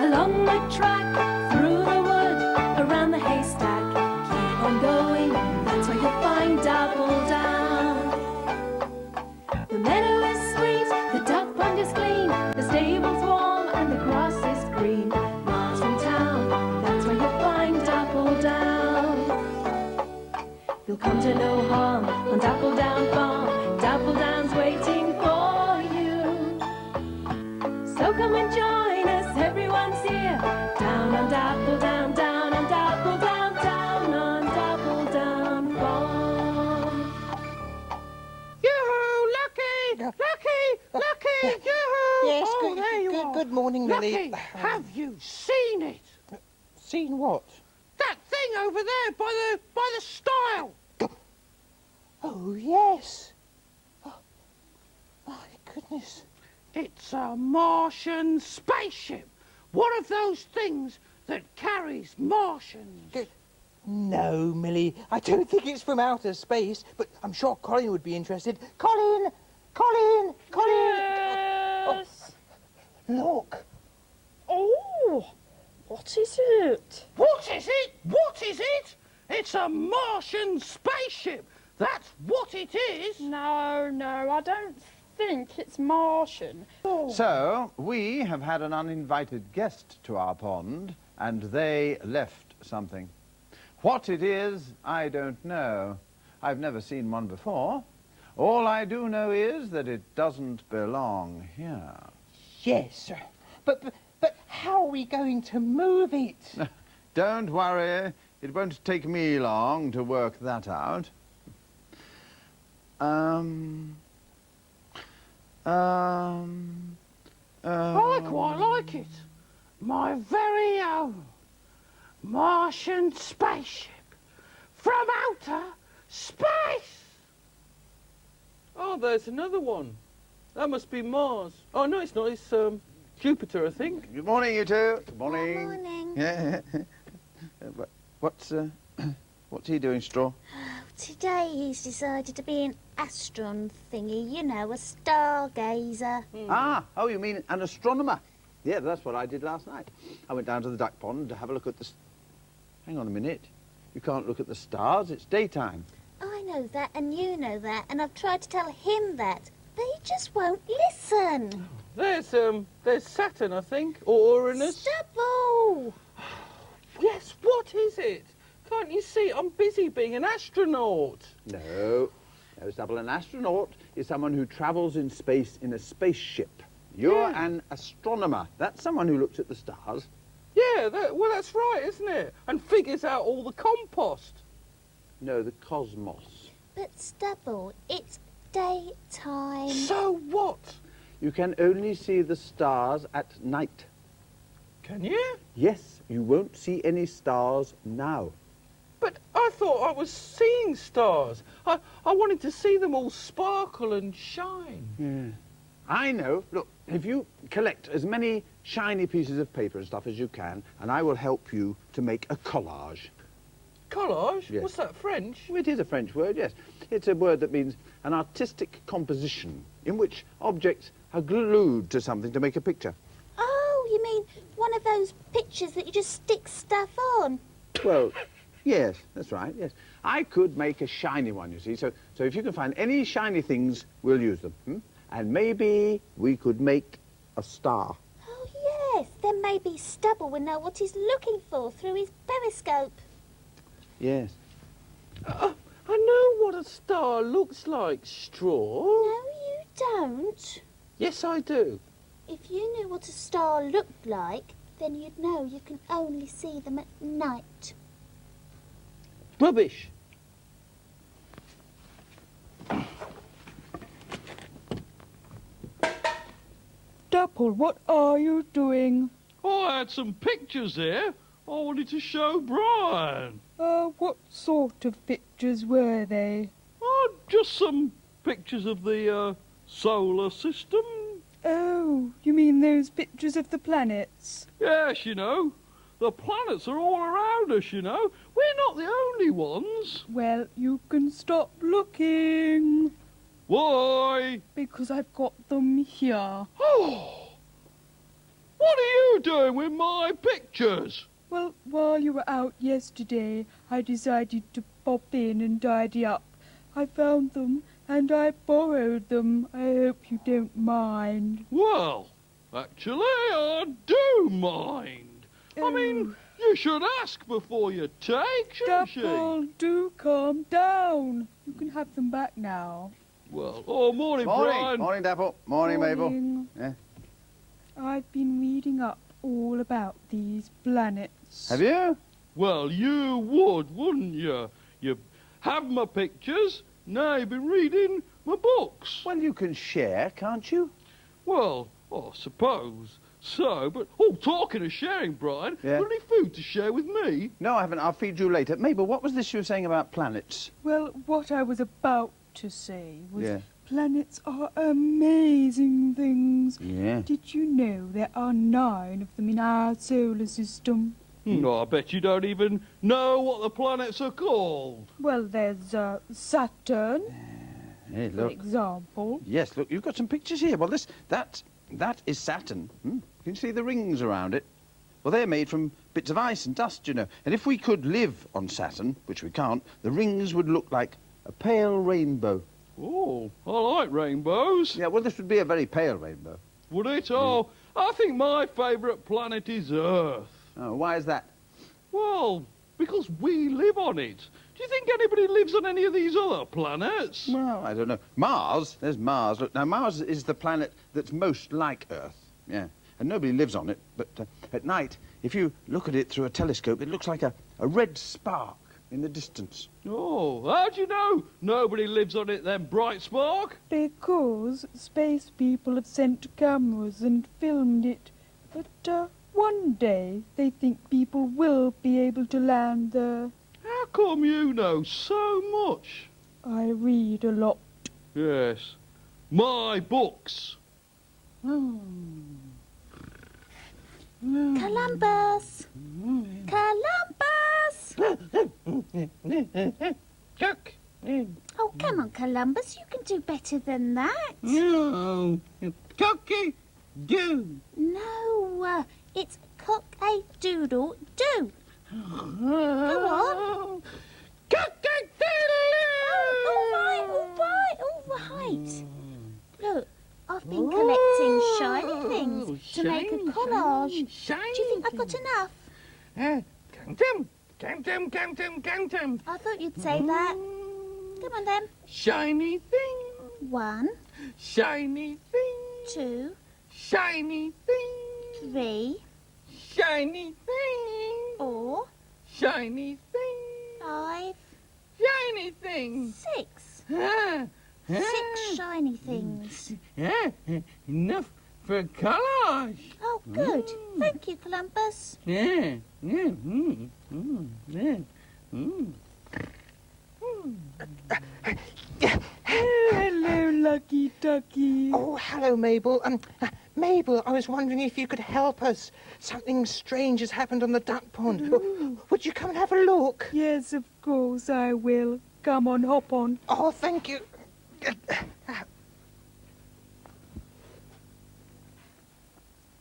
along the track, through the wood, around the haystack. Keep on going, that's where you'll find Dappledown. The meadow is sweet, the duck pond is clean, the stable's warm and the grass is green. Miles from town, that's where you'll find Dappledown. You'll come to no harm on Dappledown Farm. Dappledown's waiting for you. So come and join us, everyone's here. Down on Dappledown, down on Dappledown, down on Dappledown Farm. Yoo-hoo, Lucky! Lucky! Yoo-hoo! Yes, oh, there you are. Good morning, Lily. Lucky, have you seen it? Seen what? That thing over there by the stile. Oh, yes. Oh, my goodness. It's a Martian spaceship. One of those things that carries Martians. No, Millie, I don't think it's from outer space, but I'm sure Colin would be interested. Colin! Colin! Yes. Oh, look. Oh, what is it? What is it? What is it? It's a Martian spaceship. That's what it is. No, I don't think it's Martian. So, we have had an uninvited guest to our pond, and they left something. What it is, I don't know. I've never seen one before. All I do know is that it doesn't belong here. Yes, but how are we going to move it? Don't worry. It won't take me long to work that out. I quite like it. My very own Martian spaceship from outer space. Oh, there's another one. That must be Mars. Oh, no, it's not. It's Jupiter, I think. Good morning, you two. Good morning. Good morning. Yeah. What's he doing, Straw? Today he's decided to be an astron thingy, you know, a stargazer. Oh, you mean an astronomer? Yeah, that's what I did last night. I went down to the duck pond to have a look at the... Hang on a minute. You can't look at the stars. It's daytime. I know that, and you know that, and I've tried to tell him that. They just won't listen. There's Saturn, I think, or Uranus. Stubble! Yes, what is it? Can't you see? I'm busy being an astronaut. No, Stubble, an astronaut is someone who travels in space in a spaceship. You're an astronomer. That's someone who looks at the stars. Yeah, well, that's right, isn't it? And figures out all the compost. No, the cosmos. But Stubble, it's daytime. So what? You can only see the stars at night. Can you? Yes, you won't see any stars now. But I thought I was seeing stars. I wanted to see them all sparkle and shine. Yeah. I know. Look, if you collect as many shiny pieces of paper and stuff as you can, and I will help you to make a collage. Collage? Yes. What's that, French? Well, it is a French word, yes. It's a word that means an artistic composition in which objects are glued to something to make a picture. Oh, you mean one of those pictures that you just stick stuff on? Well, yes, that's right, yes. I could make a shiny one, you see, so if you can find any shiny things, we'll use them. And maybe we could make a star. Oh, yes. Then maybe Stubble will know what he's looking for through his periscope. Yes. I know what a star looks like, Straw. No, you don't. Yes, I do. If you knew what a star looked like, then you'd know you can only see them at night. Rubbish. Dapple, what are you doing? I had some pictures there. I wanted to show Brian. What sort of pictures were they? Just some pictures of the solar system. Oh, you mean those pictures of the planets? Yes, you know. The planets are all around us, you know. We're not the only ones. Well, you can stop looking. Why? Because I've got them here. Oh, What are you doing with my pictures? Well, while you were out yesterday, I decided to pop in and tidy up. I found them, and I borrowed them. I hope you don't mind. Well, actually, I do mind. I mean, you should ask before you take, shouldn't Dapple, do calm down. You can have them back now. Well, oh, morning, Brian. Morning, Dapple. Morning, Mabel. Morning. Yeah. I've been reading up all about these planets. Have you? Well, you would, wouldn't you? You have my pictures, now you've been reading my books. Well, you can share, can't you? Well, I suppose so, but... Oh, talking of sharing, Brian, Yeah? got any food to share with me? No, I haven't. I'll feed you later. Mabel, what was this you were saying about planets? Well, what I was about to say was Yeah. planets are amazing things. Yeah. Did you know there are 9 of them in our solar system? I bet you don't even know what the planets are called. Well, there's Saturn, Hey, for look. example. Yes, look, you've got some pictures here. Well, that is Saturn. You can see the rings around it. Well, they're made from bits of ice and dust, you know. And if we could live on Saturn, which we can't, the rings would look like a pale rainbow. Oh, I like rainbows. Yeah, well, this would be a very pale rainbow. Would it? Oh, I think my favourite planet is Earth. Oh, why is that? Well, because we live on it. Do you think anybody lives on any of these other planets? Well, I don't know. Mars, there's Mars. Look, now, Mars is the planet that's most like Earth. Yeah, and nobody lives on it. But at night, if you look at it through a telescope, it looks like a red spark in the distance. Oh, how do you know nobody lives on it then, Bright Spark? Because space people have sent cameras and filmed it. But one day they think people will be able to land there. How come you know so much? I read a lot. Yes, my books. Columbus! Columbus! Chuck! Oh, come on, Columbus. You can do better than that. No, Cocky do. No, it's cock-a-doodle-do. Go on. All right. Look, I've been collecting shiny things to make a collage. Shiny. Do you think I've got enough? Count 'em. I thought you'd say that. Come on, then. Shiny thing, 1, shiny thing, 2, shiny thing, 3, shiny thing, 4, shiny thing, 5, shiny thing. 6. Ah, 6 shiny things. ah, enough for collage. Oh, good. Thank you, Columbus. Yeah. Hello, Lucky Ducky. Oh, hello, Mabel. Mabel, I was wondering if you could help us. Something strange has happened on the duck pond. Would you come and have a look? Yes, of course I will. Come on, hop on. Oh, thank you.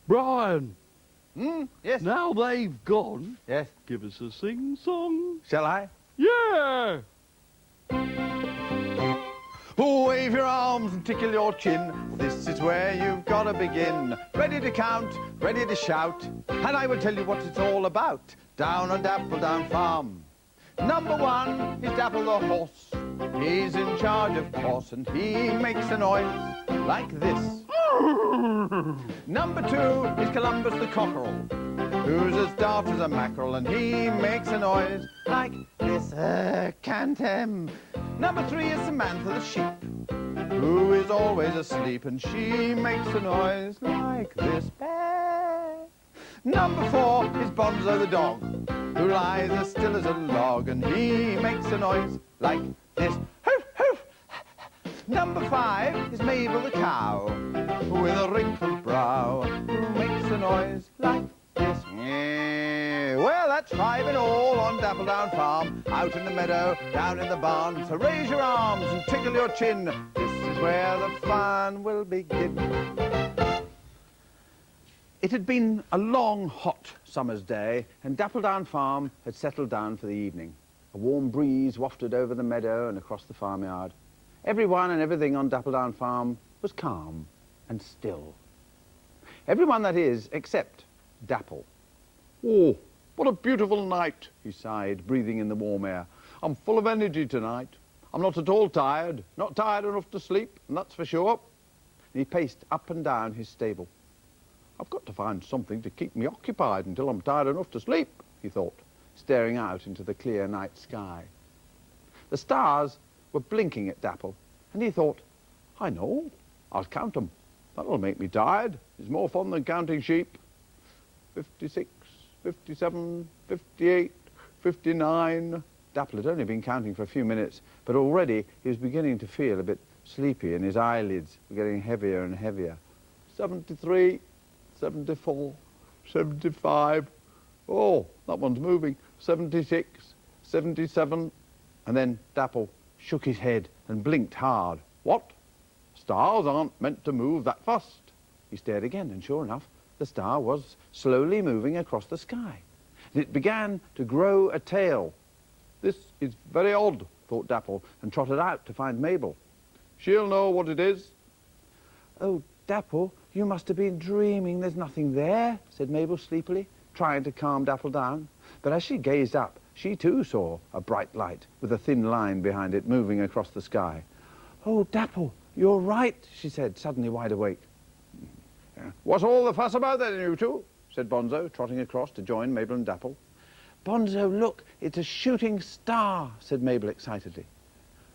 Brian, Yes? now they've gone, Yes. give us a sing-song. Shall I? Yeah! Wave your arms and tickle your chin. This is where you've got to begin. Ready to count, ready to shout. And I will tell you what it's all about. Down on Dappledown Farm. Number 1 is Dapple the horse. He's in charge, of course, and he makes a noise like this. Number 2 is Columbus the cockerel, who's as daft as a mackerel, and he makes a noise like this. Cantem. Number 3 is Samantha the sheep, who is always asleep, and she makes a noise like this. Number 4 is Bonzo the dog, who lies as still as a log, and he makes a noise like this. Hoof, hoof. Number 5 is Mabel the cow, with a wrinkled brow, who makes a noise like this. Well, that's 5 in all on Dappledown Farm, out in the meadow, down in the barn. So raise your arms and tickle your chin. This is where the fun will begin. It had been a long, hot summer's day, and Dappledown Farm had settled down for the evening. A warm breeze wafted over the meadow and across the farmyard. Everyone and everything on Dappledown Farm was calm and still. Everyone, that is, except Dapple. Oh, what a beautiful night, he sighed, breathing in the warm air. I'm full of energy tonight. I'm not at all tired, not tired enough to sleep, and that's for sure. And he paced up and down his stable. I've got to find something to keep me occupied until I'm tired enough to sleep, he thought, staring out into the clear night sky. The stars were blinking at Dapple, and he thought, I know, I'll count them. That'll make me tired. It's more fun than counting sheep. 56, 57, 58, 59. Dapple had only been counting for a few minutes, but already he was beginning to feel a bit sleepy, and his eyelids were getting heavier and heavier. 73, 74, 75. Oh, that one's moving. 76, 77. And then Dapple shook his head and blinked hard. What? Stars aren't meant to move that fast. He stared again, and sure enough, the star was slowly moving across the sky. And it began to grow a tail. This is very odd, thought Dapple, and trotted out to find Mabel. She'll know what it is. Oh, Dapple, you must have been dreaming. There's nothing there, said Mabel sleepily, trying to calm Dapple down. But as she gazed up, she too saw a bright light with a thin line behind it moving across the sky. Oh, Dapple, you're right, she said, suddenly wide awake. What's all the fuss about then, you two? Said Bonzo, trotting across to join Mabel and Dapple. Bonzo, look, it's a shooting star, said Mabel excitedly.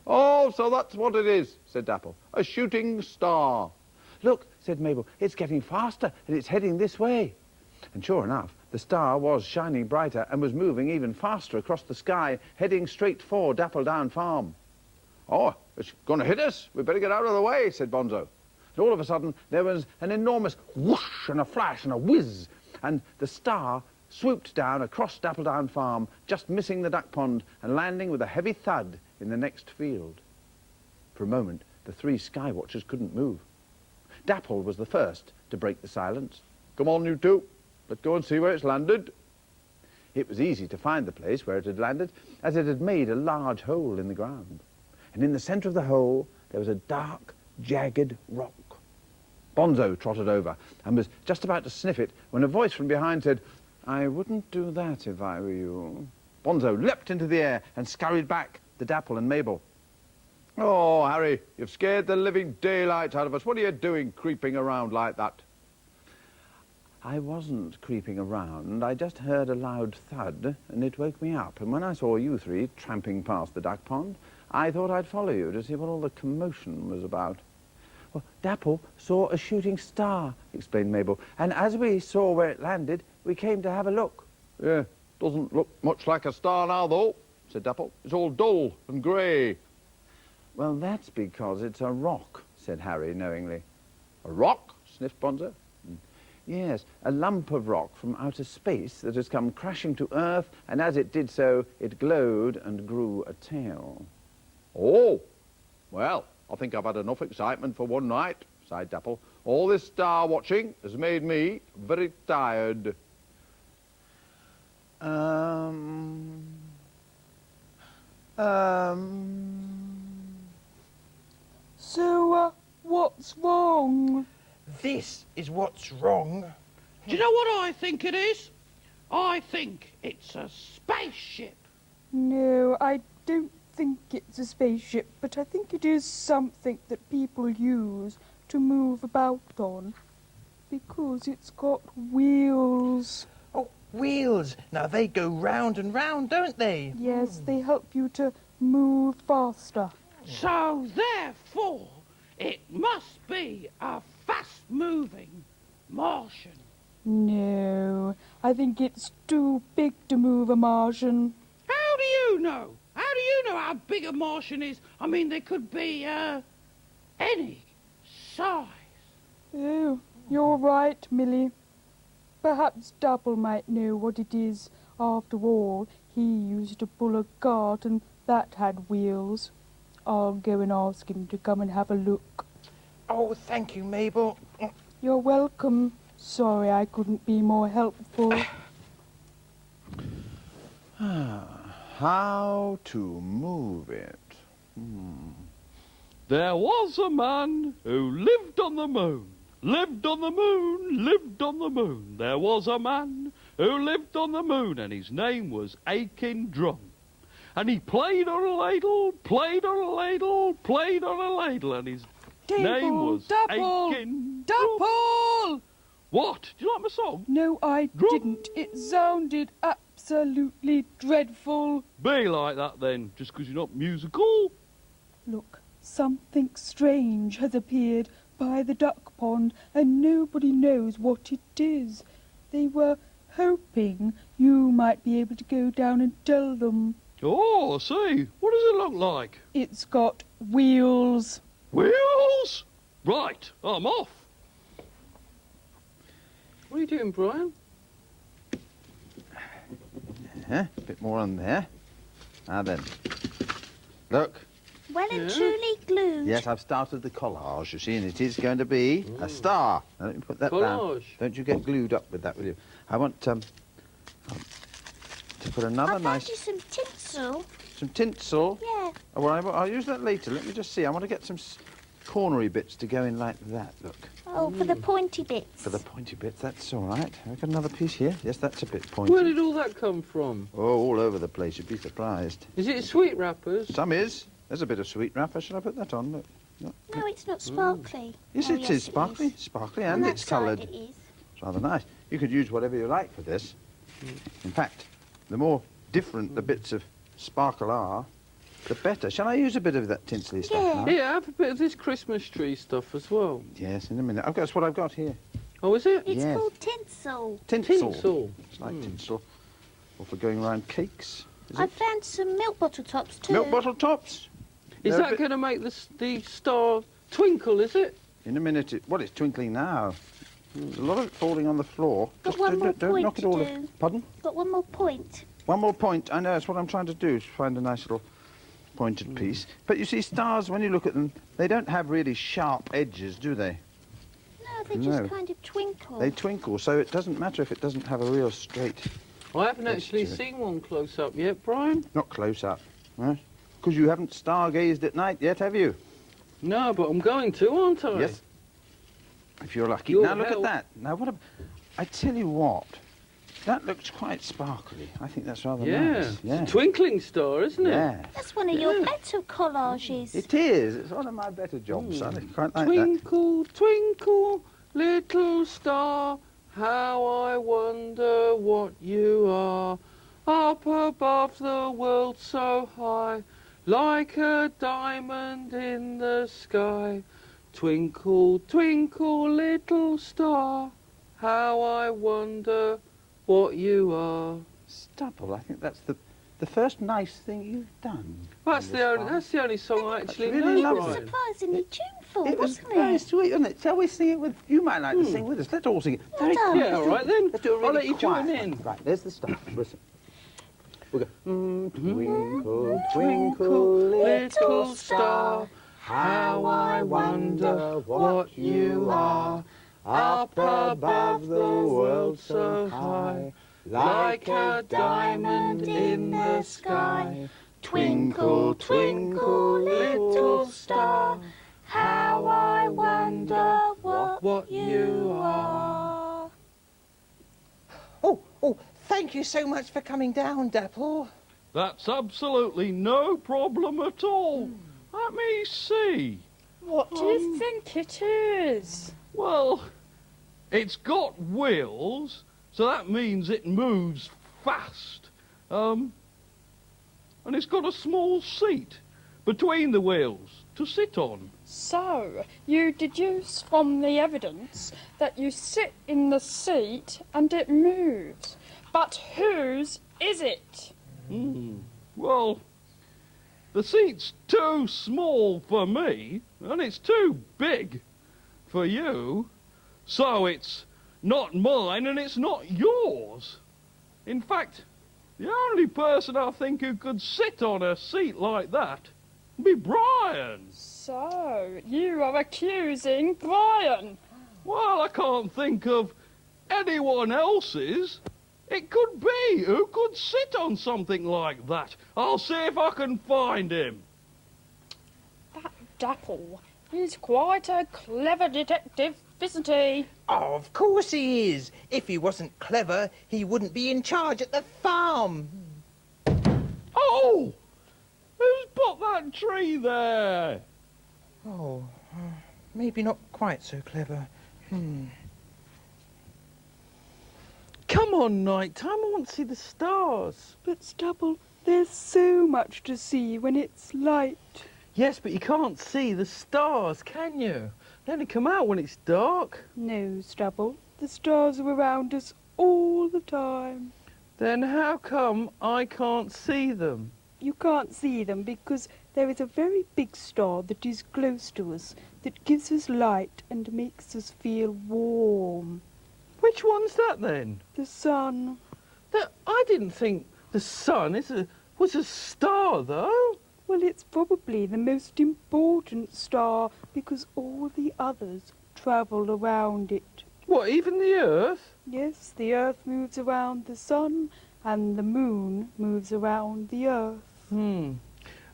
Oh, so that's what it is, said Dapple. A shooting star. Look, said Mabel, it's getting faster and it's heading this way. And sure enough, the star was shining brighter and was moving even faster across the sky, heading straight for Dappledown Farm. Oh, it's going to hit us. We'd better get out of the way, said Bonzo. And all of a sudden, there was an enormous whoosh and a flash and a whiz, and the star swooped down across Dappledown Farm, just missing the duck pond and landing with a heavy thud in the next field. For a moment, the three sky watchers couldn't move. Dapple was the first to break the silence. Come on, you two. Let's go and see where it's landed. It was easy to find the place where it had landed, as it had made a large hole in the ground. And in the centre of the hole, there was a dark, jagged rock. Bonzo trotted over and was just about to sniff it when a voice from behind said, I wouldn't do that if I were you. Bonzo leapt into the air and scurried back to Dapple and Mabel. Oh, Harry, you've scared the living daylight out of us. What are you doing creeping around like that? I wasn't creeping around. I just heard a loud thud and it woke me up. And when I saw you three tramping past the duck pond, I thought I'd follow you to see what all the commotion was about. Well, Dapple saw a shooting star, explained Mabel, and as we saw where it landed, we came to have a look. Yeah, doesn't look much like a star now, though, said Dapple. It's all dull and grey. Well, that's because it's a rock, said Harry knowingly. A rock? Sniffed Bonzo. Yes, a lump of rock from outer space that has come crashing to Earth, and as it did so, it glowed and grew a tail. Oh, well, I think I've had enough excitement for one night, sighed Dapple. All this star watching has made me very tired. So, what's wrong? This is what's wrong. Do you know what I think it is? I think it's a spaceship. No, I don't think it's a spaceship, but I think it is something that people use to move about on. Because it's got wheels. Oh, wheels. Now they go round and round, don't they? Yes, they help you to move faster. So therefore, it must be a fast-moving Martian. No, I think it's too big to move a Martian. How do you know? How do you know how big a Martian is? I mean, they could be, any size. Oh, you're right, Millie. Perhaps Dapple might know what it is. After all, he used to pull a cart and that had wheels. I'll go and ask him to come and have a look. Oh, thank you, Mabel. You're welcome. Sorry I couldn't be more helpful. How to move it? There was a man who lived on the moon. Lived on the moon, lived on the moon. There was a man who lived on the moon, and his name was Aching Drum. And he played on a ladle, played on a ladle, played on a ladle, and his name was Aching Dapple! What? Do you like my song? No, I didn't. It sounded absolutely dreadful. Be like that then, just 'cause you're not musical. Look, something strange has appeared by the duck pond, and nobody knows what it is. They were hoping you might be able to go down and tell them. Oh, I see. What does it look like? It's got wheels. Wheels? Right, I'm off. What are you doing, Brian? A bit more on there. Now then. Look. Well and truly glued. Yes, I've started the collage, you see, and it is going to be a star. Now, let me put that down. Collage. Don't you get glued up with that, will you? I want to put another I nice... found you some tinsel. Some tinsel? Yeah. Oh, well, I'll use that later. Let me just see. I want to get some cornery bits to go in like that, look. Oh, for the pointy bits. For the pointy bits, that's all right. I've got another piece here. Yes, that's a bit pointy. Where did all that come from? Oh, all over the place. You'd be surprised. Is it sweet wrappers? Some is. There's a bit of sweet wrapper. Shall I put that on? Look. No, it's not sparkly. Yes, Oh, it is sparkly. Sparkly, and On it's that side coloured. it is. It's rather nice. You could use whatever you like for this. In fact, the more different the bits of sparkle are, the better. Shall I use a bit of that tinsely stuff now? Yeah, have a bit of this Christmas tree stuff as well. Yes, in a minute. That's what I've got here. Oh, is it? It's Yes. called tinsel. Tinsel. Tinsel. It's like tinsel. Or for going around cakes. Is I it? found some milk bottle tops too. Milk bottle tops. Is They're a that bit- going to make the star twinkle, is it? In a minute. It's twinkling now. There's a lot of it falling on the floor. Got Just one more don't point knock it to all. do. Pardon? Got one more point. One more point. I know, that's what I'm trying to do, is find a nice little pointed piece. But you see, stars, when you look at them, they don't have really sharp edges, do they? No, they No. just kind of twinkle. They twinkle, so it doesn't matter if it doesn't have a real straight... I haven't Yes, actually Stuart. seen one close up yet, Brian. Not close up, right? Because you haven't stargazed at night yet, have you? No, but I'm going to, aren't I? Yes. If you're lucky. You'll Now look help. at that. Now I tell you what, that looks quite sparkly. I think that's rather Yeah. nice. Yeah. It's a twinkling star, isn't it? Yeah. That's one of your better collages. It is. It's one of my better jobs. I quite like that. Twinkle, twinkle, little star, how I wonder what you are. Up above the world so high, like a diamond in the sky. Twinkle, twinkle, little star, how I wonder what you are. Stubble, I think that's the first nice thing you've done. That's in the this only, farm. that's the only song I actually really know, lovely. Brian. Surprisingly tuneful, It was wasn't very it? sweet, wasn't it? Shall we sing it with... You might like to sing with us. Let's all sing it. Very done. quiet. Yeah, all right then. Let's do it really I'll let you join quiet. in. Right, there's the start. Listen. We'll go... Twinkle, twinkle, Little star, how I wonder what you are. Up above the world so high, like a diamond in the sky. Twinkle, twinkle, little star, how I wonder what you are. Oh, thank you so much for coming down, Dapple. That's absolutely no problem at all. Let me see. What do you think it is? Well, it's got wheels, so that means it moves fast. And it's got a small seat between the wheels to sit on. So, you deduce from the evidence that you sit in the seat and it moves. But whose is it? Well, the seat's too small for me, and it's too big for you, so it's not mine and it's not yours. In fact, the only person I think who could sit on a seat like that would be Brian. So, you are accusing Brian. Well, I can't think of anyone else's. It could be. Who could sit on something like that? I'll see if I can find him. That Dapple is quite a clever detective, isn't he? Oh, of course he is. If he wasn't clever, he wouldn't be in charge at the farm. Oh! Who's put that tree there? Oh, maybe not quite so clever. Come on, night time. I want to see the stars. But Stubble, there's so much to see when it's light. Yes, but you can't see the stars, can you? They only come out when it's dark. No, Stubble, the stars are around us all the time. Then how come I can't see them? You can't see them because there is a very big star that is close to us, that gives us light and makes us feel warm. Which one's that then? The sun. I didn't think the sun was a star, though. Well, it's probably the most important star because all the others travel around it. What, even the Earth? Yes, the Earth moves around the sun and the moon moves around the Earth.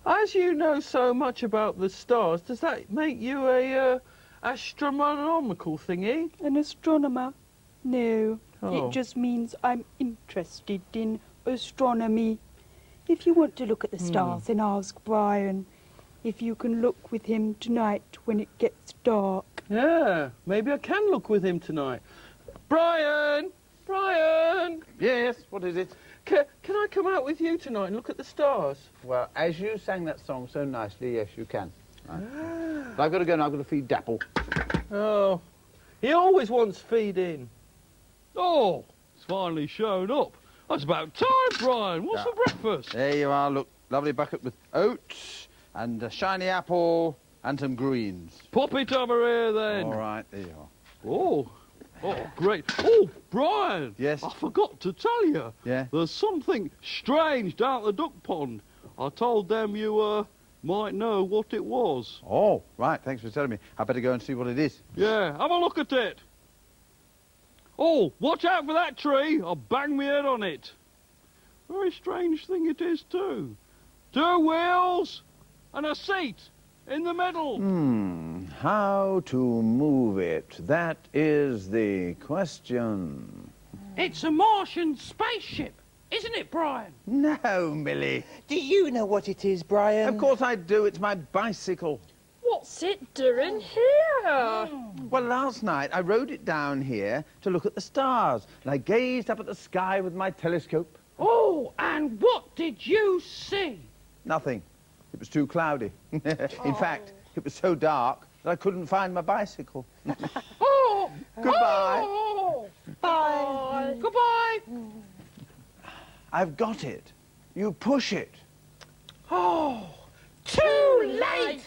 As you know so much about the stars, does that make you a astronomical thingy? An astronomer? No, Oh. It just means I'm interested in astronomy. If you want to look at the stars, then ask Brian. If you can look with him tonight when it gets dark. Yeah, maybe I can look with him tonight. Brian! Brian! Yes, what is it? Can I come out with you tonight and look at the stars? Well, as you sang that song so nicely, yes, you can. Right. But I've got to go now. I've got to feed Dapple. Oh, he always wants feeding. Oh, it's finally shown up. It's about time, Brian. What's for breakfast? There you are, look. Lovely bucket with oats and a shiny apple and some greens. Pop it over here, then. All right, there you are. Oh, great. Oh, Brian. Yes? I forgot to tell you. Yeah? There's something strange down at the duck pond. I told them you might know what it was. Oh, right, thanks for telling me. I better go and see what it is. Yeah, have a look at it. Oh, watch out for that tree. I'll bang my head on it. Very strange thing it is, too. 2 wheels and a seat in the middle. How to move it? That is the question. It's a Martian spaceship, isn't it, Brian? No, Millie. Do you know what it is, Brian? Of course I do. It's my bicycle. What's it doing here? Well, last night I rode it down here to look at the stars, and I gazed up at the sky with my telescope. Oh, and what did you see? Nothing. It was too cloudy. In fact, it was so dark that I couldn't find my bicycle. Oh! Goodbye. Oh, Bye. goodbye. I've got it. You push it. Oh, too late.